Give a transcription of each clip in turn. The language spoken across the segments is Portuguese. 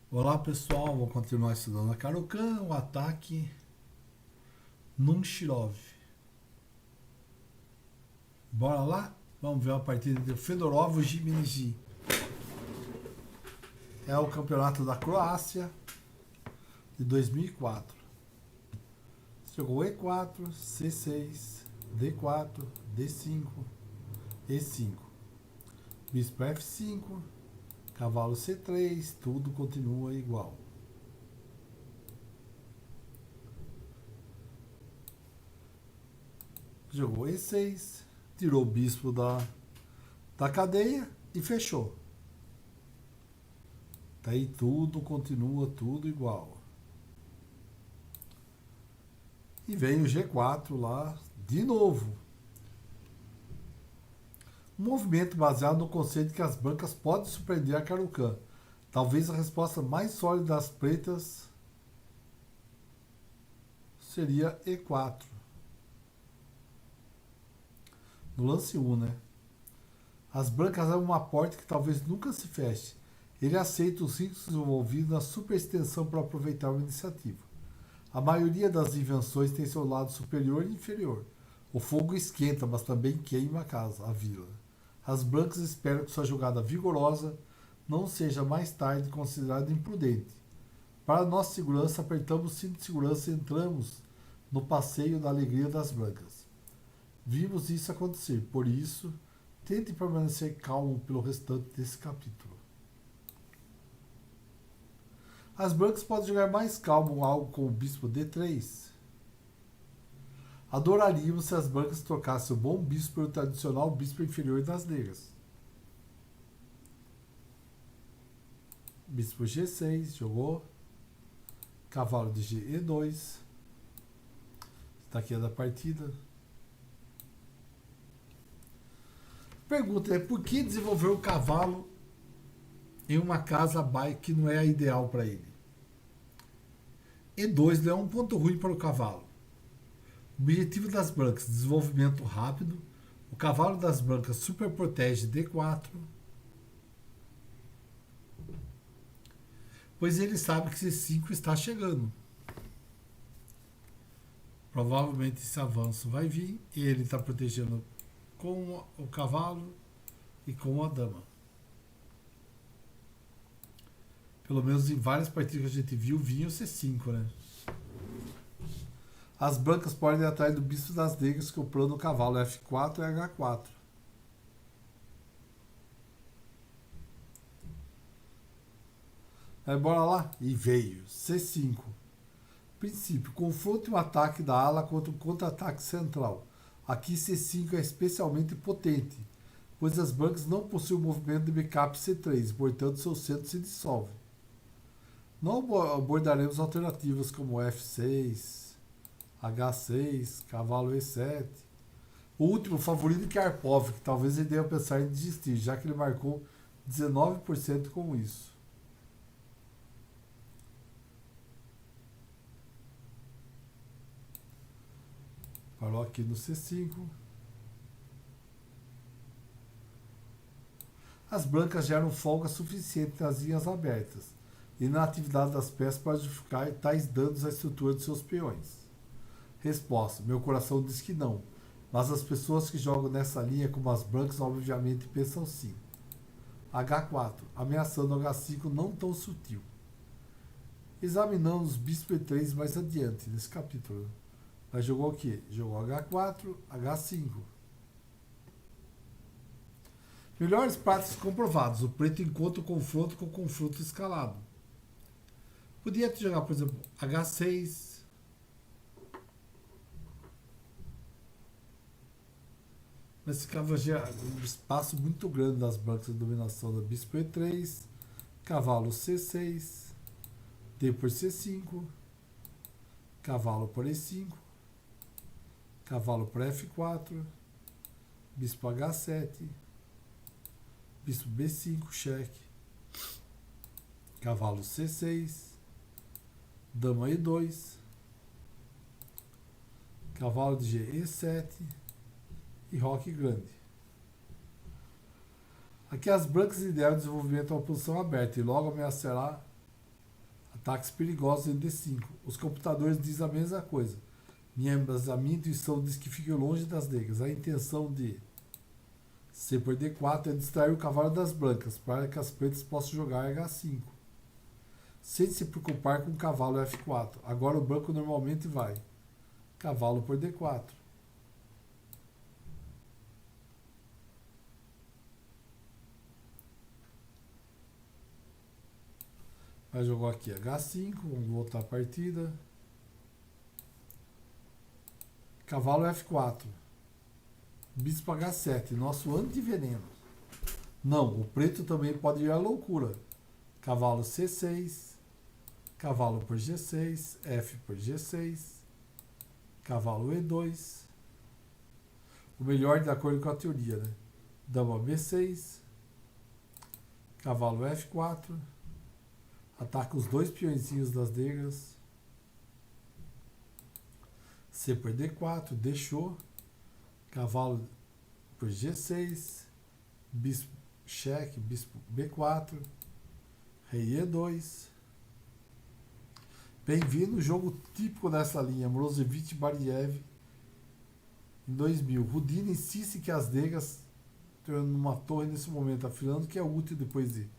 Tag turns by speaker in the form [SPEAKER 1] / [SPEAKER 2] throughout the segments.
[SPEAKER 1] Olá pessoal, vou continuar estudando a Caro-Kann, o ataque Nunchirov. Bora lá? Vamos ver a partida de Fedorov e Gimenez. É o campeonato da Croácia de 2004. Jogou E4, C6, D4, D5, E5. Bispo F5, cavalo C3, tudo continua igual. Jogou E6, tirou o bispo da cadeia e fechou. Daí tudo continua tudo igual. E vem o G4 lá de novo. Um movimento baseado no conceito de que as brancas podem surpreender a Caro-Kann. Talvez a resposta mais sólida das pretas seria E4. No lance 1, né? As brancas abrem uma porta que talvez nunca se feche. Ele aceita os riscos envolvidos na superextensão para aproveitar uma iniciativa. A maioria das invenções tem seu lado superior e inferior. O fogo esquenta, mas também queima a casa, a vila. As brancas esperam que sua jogada vigorosa não seja mais tarde considerada imprudente. Para nossa segurança, apertamos o cinto de segurança e entramos no passeio da alegria das brancas. Vimos isso acontecer, por isso, tente permanecer calmo pelo restante desse capítulo. As brancas podem jogar mais calmo algo com o bispo D3. Adoraríamos se as brancas trocassem o bom bispo pelo tradicional bispo inferior das negras. Bispo G6, jogou. Cavalo de E2. Está aqui a da partida. Pergunta é por que desenvolver o cavalo em uma casa que não é a ideal para ele? E2 é um ponto ruim para o cavalo. Objetivo das brancas, desenvolvimento rápido. O cavalo das brancas super protege D4. Pois ele sabe que C5 está chegando. Provavelmente esse avanço vai vir e ele está protegendo com o cavalo e com a dama. Pelo menos em várias partidas que a gente viu, vinha o C5, né? As brancas podem ir atrás do bispo das negras comprando o cavalo F4 e H4. Aí bora lá. E veio. C5. Princípio. Confronto e um ataque da ala contra um contra-ataque central. Aqui C5 é especialmente potente, pois as brancas não possuem o movimento de backup C3, portanto seu centro se dissolve. Não abordaremos alternativas como F6, H6, cavalo E7. O último favorito de Karpov, que talvez ele deva pensar em desistir, já que ele marcou 19% com isso. Parou aqui no C5. As brancas geram folga suficiente nas linhas abertas e na atividade das peças para justificar tais danos à estrutura de seus peões. Resposta: meu coração diz que não, mas as pessoas que jogam nessa linha como as brancas obviamente pensam sim. H4, ameaçando H5 não tão sutil. Examinamos bispo E3 mais adiante nesse capítulo. Mas jogou o quê? Jogou H4, H5. Melhores práticas comprovados. O preto encontra o confronto com o confronto escalado. Podia jogar, por exemplo, H6. Mas ficava um espaço muito grande das brancas de dominação da bispo E3. Cavalo C6. D por C5. Cavalo por E5. Cavalo por F4. Bispo H7. Bispo B5, cheque. Cavalo C6. Dama E2. Cavalo de G E7. E roque grande. Aqui as brancas ideam o desenvolvimento de uma posição aberta e logo ameaçará Ataques perigosos em D5. Os computadores dizem a mesma coisa. A minha intuição diz que fique longe das negras. A intenção de C por D4 é distrair o cavalo das brancas, para que as pretas possam jogar H5. Sem se preocupar com o cavalo F4. Agora o branco normalmente vai. Cavalo por D4. Vai jogar aqui H5, vamos voltar a partida. Cavalo F4. Bispo H7, nosso antiveneno. Não, o preto também pode ir à loucura. Cavalo C6, cavalo por G6, F por G6, cavalo E2. O melhor de acordo com a teoria, né? Dama B6, cavalo F4. Ataca os dois peõezinhos das negras. C por D4, deixou. Cavalo por G6. Bispo cheque, bispo B4. Rei E2. Bem-vindo, jogo típico dessa linha. Milosevic Bariev em 2000. Rudina insiste que as negras estão numa torre nesse momento, afirmando que é útil depois de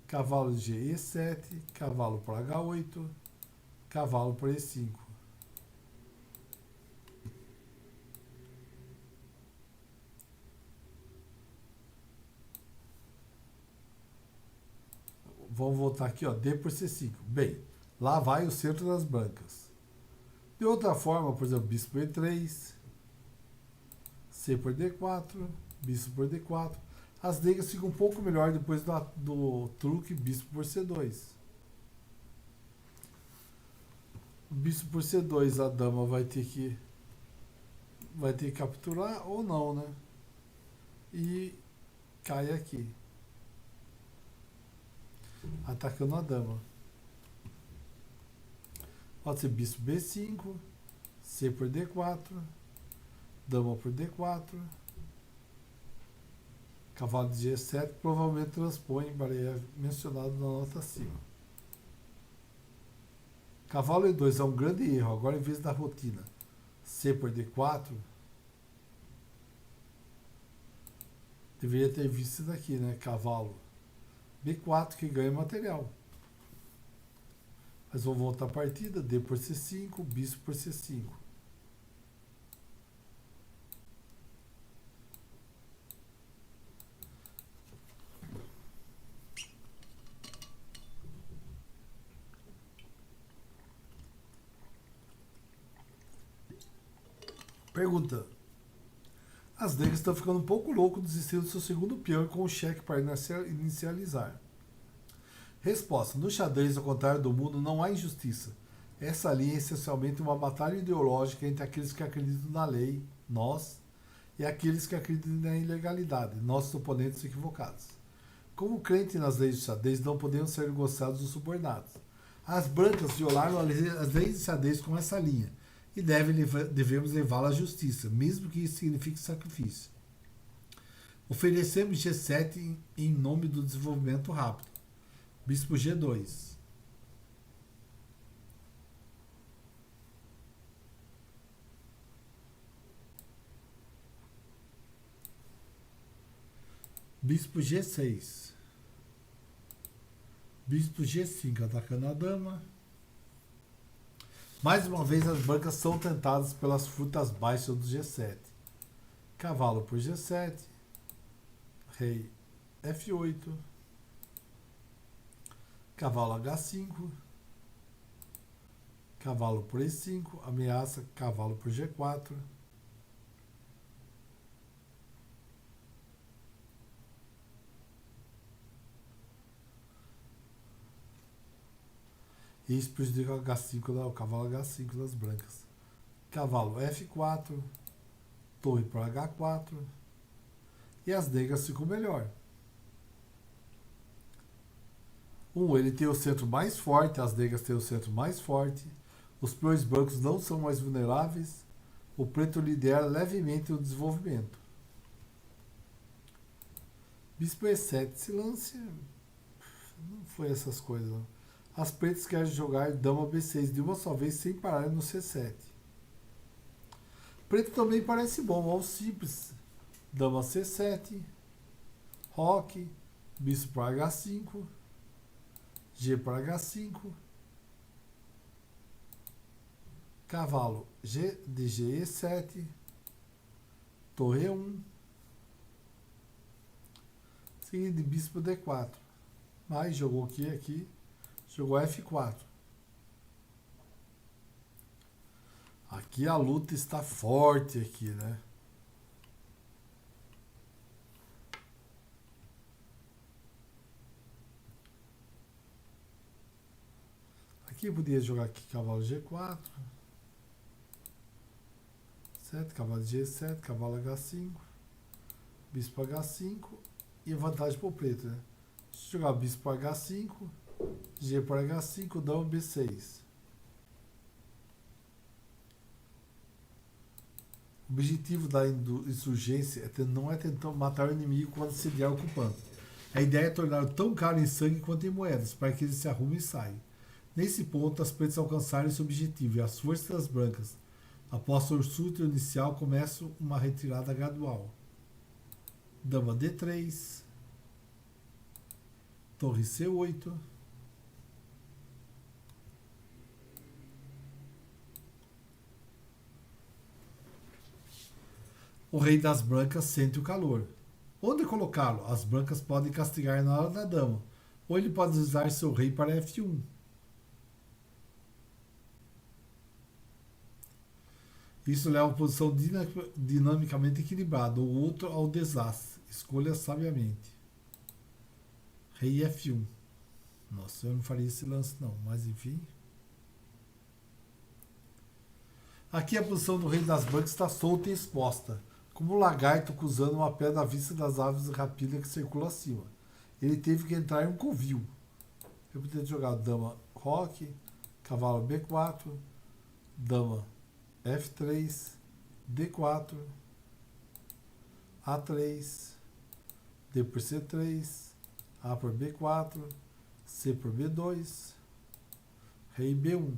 [SPEAKER 1] cavalo de E7, cavalo por H8, cavalo por E5. Vamos voltar aqui, ó, D por C5. Bem, lá vai o centro das brancas. De outra forma, por exemplo, bispo E3, C por D4, bispo por D4. As negras ficam um pouco melhor depois do truque bispo por C2. Bispo por C2, a dama vai ter que capturar ou não, né? E cai aqui, atacando a dama. Pode ser bispo B5, C por D4, dama por D4. Cavalo de G7 provavelmente transpõe Bariev mencionado na nota acima. Cavalo E2 é um grande erro. Agora, em vez da rotina C por D4, deveria ter visto isso daqui, né? Cavalo B4 que ganha material. Mas vamos voltar à partida. D por C5, bispo por C5. Pergunta. As negras estão ficando um pouco loucos desistindo do seu segundo peão e com o cheque para inicializar. Resposta. No xadrez, ao contrário do mundo, não há injustiça. Essa linha é essencialmente uma batalha ideológica entre aqueles que acreditam na lei, nós, e aqueles que acreditam na ilegalidade, nossos oponentes equivocados. Como crente nas leis do xadrez, não podemos ser negociados ou subornados. As brancas violaram as leis de xadrez com essa linha e devemos levá-la à justiça, mesmo que isso signifique sacrifício. Oferecemos G7 em nome do desenvolvimento rápido. Bispo G2. Bispo G6. Bispo G5 atacando a dama. Mais uma vez as brancas são tentadas pelas frutas baixas do G7. Cavalo por G7. Rei F8. Cavalo H5. Cavalo por E5. Ameaça cavalo por G4. E isso prejudica o H5, o cavalo H5 das brancas. Cavalo F4, torre por H4. E as negras ficam melhor. Ele tem o centro mais forte, as negras têm o centro mais forte. Os peões brancos não são mais vulneráveis. O preto lidera levemente o desenvolvimento. Bispo E7, esse lance não foi essas coisas, não. As pretas querem jogar dama B6 de uma só vez sem parar no C7. Preto também parece bom, ao simples. Dama C7, roque, bispo para H5, G para H5, cavalo G de G7, torre E1, seguido de bispo D4. Mas jogou aqui, jogou F4. Aqui a luta está forte aqui, né? Aqui podia jogar aqui cavalo G4, 7, cavalo G7, cavalo H5, bispo H5 e vantagem para o preto, né? Deixa eu jogar bispo para H5, G para H5, dama B6. O objetivo da insurgência não é tentar matar o inimigo quando sediar o ocupante. A ideia é torná-lo tão caro em sangue quanto em moedas, para que ele se arrume e saia. Nesse ponto, as pretas alcançaram esse objetivo e as forças das brancas, após o surto inicial, começam uma retirada gradual. Dama D3, torre C8, o rei das brancas sente o calor. Onde colocá-lo? As brancas podem castigar na hora da dama, ou ele pode usar seu rei para F1. Isso leva a uma posição dinamicamente equilibrada, ou outro ao desastre. Escolha sabiamente. Rei F1. Nossa, eu não faria esse lance não, mas enfim. Aqui a posição do rei das brancas está solta e exposta, como um lagarto cruzando uma pedra à vista das aves de rapina que circulam acima. Ele teve que entrar em um covil. Eu poderia jogar dama roque, cavalo B4, dama F3, D4, A3, D por C3, A por B4, C por B2, rei B1.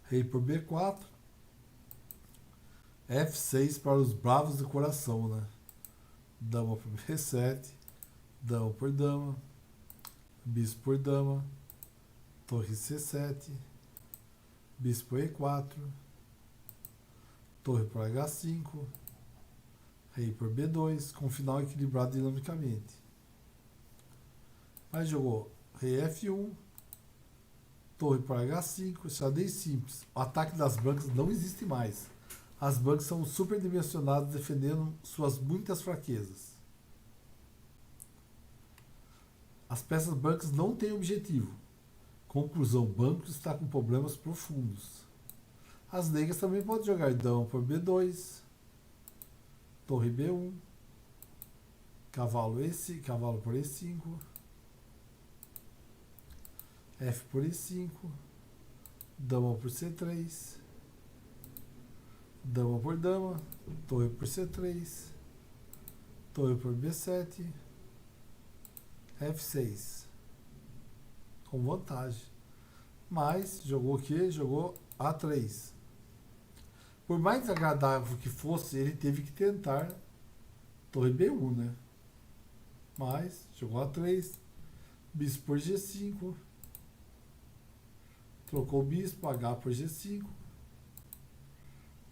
[SPEAKER 1] Rei por B4, F6 para os bravos do coração, né? Dama por B7, dama por dama, bispo por dama, torre C7, bispo E4, torre por H5, rei por B2, com final equilibrado dinamicamente. Mas jogou rei F1, torre por H5, xadrez simples. O ataque das brancas não existe mais. As brancas são superdimensionadas, defendendo suas muitas fraquezas. As peças brancas não têm objetivo. Conclusão, o banco está com problemas profundos. As negras também podem jogar dama por B2, torre B1, cavalo por E5, F por E5, dama por C3, dama por dama, torre por C3, torre por B7, F6. Com vantagem. Mas jogou o quê? Jogou A3. Por mais desagradável que fosse, ele teve que tentar torre B1, né? Mas jogou A3, bispo por G5, trocou o bispo, H por G5,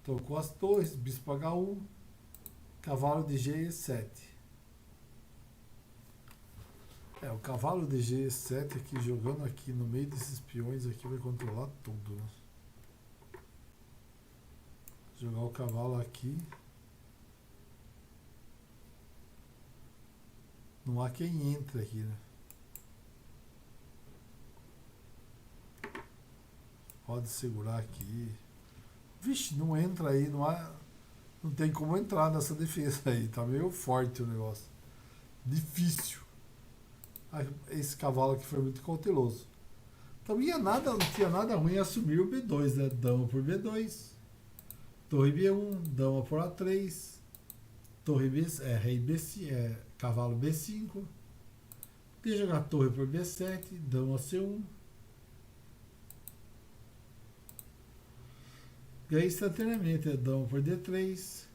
[SPEAKER 1] trocou as torres, bispo H1, cavalo de G7. O cavalo de G7 aqui, jogando aqui no meio desses peões aqui, vai controlar tudo, né? Jogar o cavalo aqui. Não há quem entre aqui, né? Pode segurar aqui. Vixe, não entra aí, não tem como entrar nessa defesa aí. Tá meio forte o negócio. Difícil. Esse cavalo aqui foi muito cauteloso. Também não tinha nada ruim em assumir o B2, né? Dama por B2, torre B1, dama por A3, torre B, rei B5, cavalo B5. De jogar torre por B7, dama C1. Ganhei instantaneamente, dama por D3,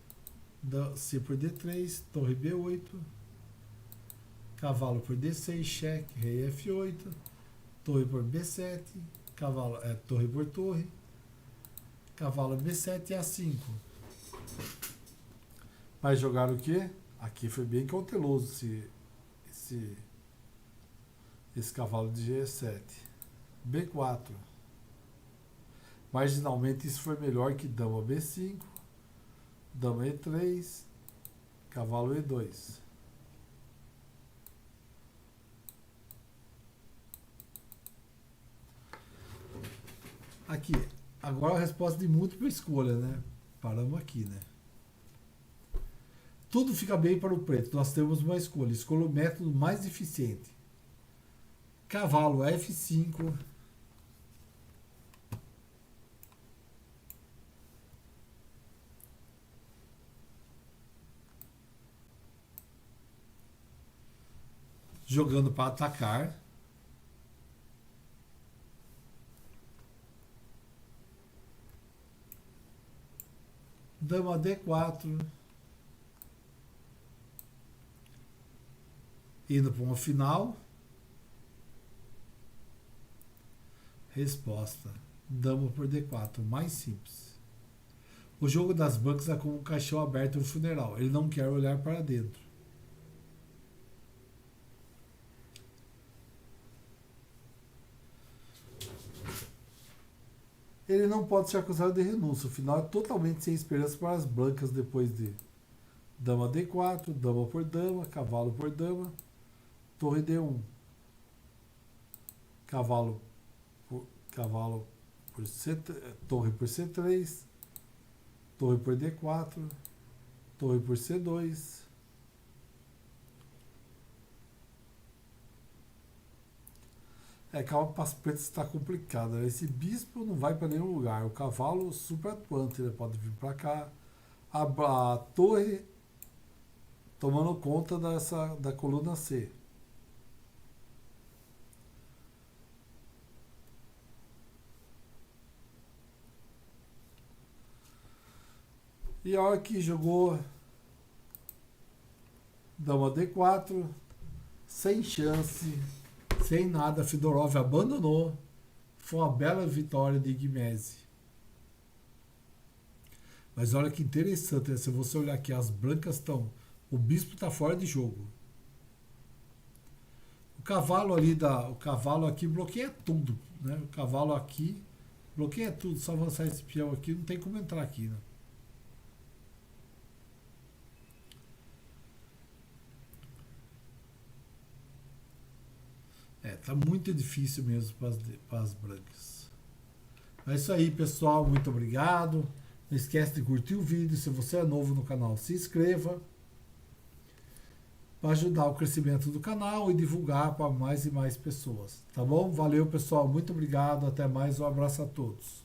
[SPEAKER 1] C por D3, torre B8, cavalo por D6, cheque, rei F8, torre por B7, cavalo, torre por torre, cavalo B7 e A5. Vai jogar o quê? Aqui foi bem cauteloso esse cavalo de G7. B4. Marginalmente isso foi melhor que dama B5, dama E3, cavalo E2. Aqui, agora a resposta de múltipla escolha, né? Paramos aqui, né? Tudo fica bem para o preto. Nós temos uma escolha. Escolha o método mais eficiente. Cavalo F5. Jogando para atacar. Dama D4. Indo para uma final. Resposta. Dama por D4. Mais simples. O jogo das bancas é como um caixão aberto no funeral. Ele não quer olhar para dentro. Ele não pode ser acusado de renúncia. O final é totalmente sem esperança para as brancas depois de dama D4, dama por dama, cavalo por dama, torre D1, cavalo por C, torre por C3, torre por D4, torre por C2. Calma para as pretas está complicado. Né? Esse bispo não vai para nenhum lugar. O cavalo super atuante, ele pode vir para cá. A torre tomando conta da coluna C. E a hora que jogou dama D4, sem chance, sem nada, Fedorov abandonou. Foi uma bela vitória de Guimese. Mas olha que interessante, né? Se você olhar aqui, as brancas estão... O bispo está fora de jogo. O cavalo aqui bloqueia tudo, né? O cavalo aqui bloqueia tudo. Só avançar esse peão aqui, não tem como entrar aqui, né? Tá muito difícil mesmo para as brancas. É isso aí, pessoal. Muito obrigado. Não esquece de curtir o vídeo. Se você é novo no canal, se inscreva. Para ajudar o crescimento do canal e divulgar para mais e mais pessoas. Tá bom? Valeu, pessoal. Muito obrigado. Até mais. Um abraço a todos.